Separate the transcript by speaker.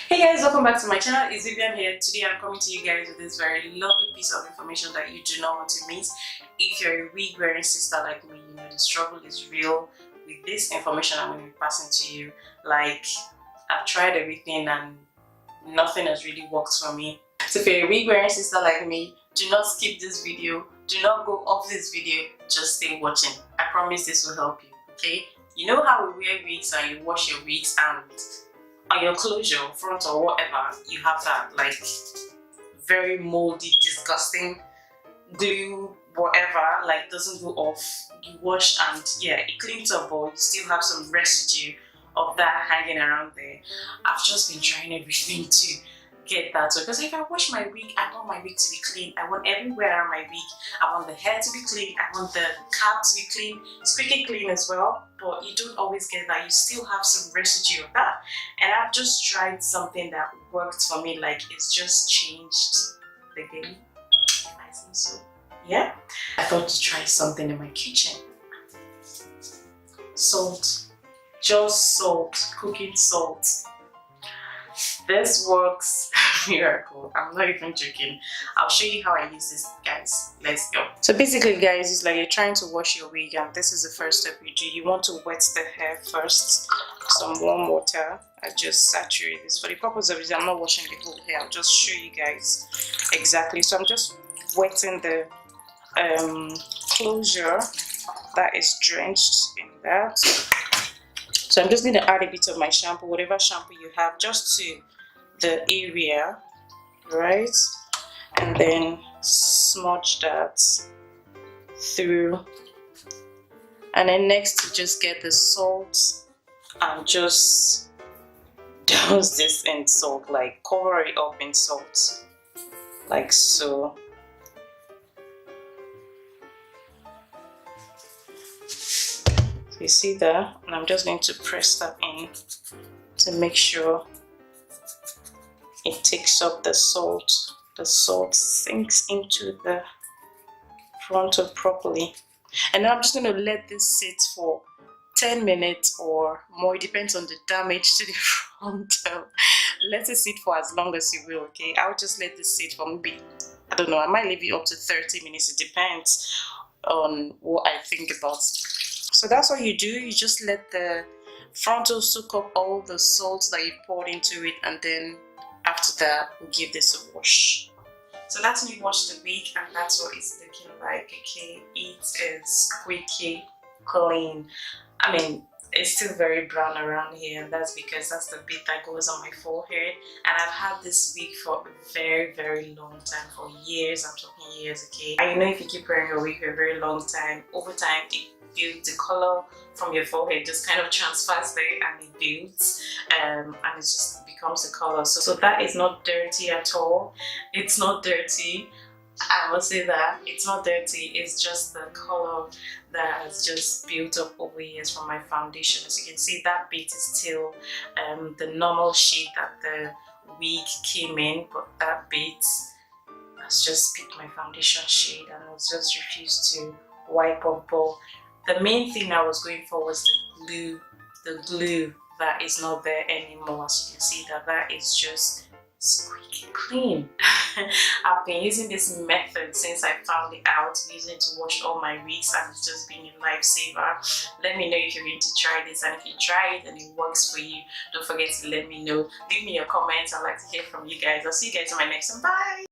Speaker 1: Hey guys, welcome back to my channel. It's Vivian here. Today I'm coming to you guys with this very lovely piece of information that you do not want to miss. If you're a wig wearing sister like me, you know the struggle is real with this information I'm going to be passing to you. Like, I've tried everything and nothing has really worked for me. So if you're a wig wearing sister like me, do not skip this video. Do not go off this video. Just stay watching. I promise this will help you, okay? You know how we wear wigs and you wash your wigs and on your closure, front or whatever, you have that like very moldy, disgusting glue, whatever, like doesn't go off. You wash and yeah, it cleans up, but you still have some residue of that hanging around there. I've just been trying everything to get that. So because if I wash my wig, I want my wig to be clean. I want everywhere around my wig. I want the hair to be clean. I want the cap to be clean, squeaky clean as well. But you don't always get that. You still have some residue of that. And I've just tried something that worked for me. Like, it's just changed the game. I think so. Yeah. I thought to try something in my kitchen. Salt. Just salt. Cooking salt. This works miracle. I'm not even joking. I'll show you how I use this, guys. Let's go. So basically, guys, it's like you're trying to wash your wig, and this is the first step you do. You want to wet the hair first. Some warm water. I just saturate this. For the purpose of it, I'm not washing the whole hair. I'll just show you guys exactly. So I'm just wetting the closure that is drenched in that. So I'm just going to add a bit of my shampoo, whatever shampoo you have, just to the area, right? And then smudge that through. And then next, you just get the salt and just douse this in salt, like cover it up in salt, like so. You see that, and I'm just going to press that in to make sure it takes up the salt. The salt sinks into the frontal properly. And then I'm just going to let this sit for 10 minutes or more. It depends on the damage to the frontal. Let it sit for as long as you will, okay? I'll just let this sit for maybe, I don't know, I might leave it up to 30 minutes. It depends on what I think about it. So that's what you do. You just let the frontal soak up all the salt that you poured into it, and then after that, we'll give this a wash. So that's me wash the wig, and that's what it's looking like. Okay, it is squeaky clean. I mean, it's still very brown around here, and that's because that's the bit that goes on my forehead. And I've had this wig for a very, very long time, for years. I'm talking years, okay? And you know, if you keep wearing your wig for a very long time, over time, the color from your forehead just kind of transfers there and it builds and it just becomes a color. So that is not dirty at all. It's not dirty. I must say that it's not dirty. It's just the color that has just built up over years from my foundation. As you can see, that bit is still the normal shade that the wig came in, but that bit has just picked my foundation shade and it's just refused to wipe off. But the main thing I was going for was the glue that is not there anymore. As you can see, that is just squeaky clean. I've been using this method since I found it out, using it to wash all my wigs, and it's just been a lifesaver. Let me know if you're going to try this, and if you try it and it works for you, don't forget to let me know. Leave me your comments. I'd like to hear from you guys. I'll see you guys in my next one. Bye!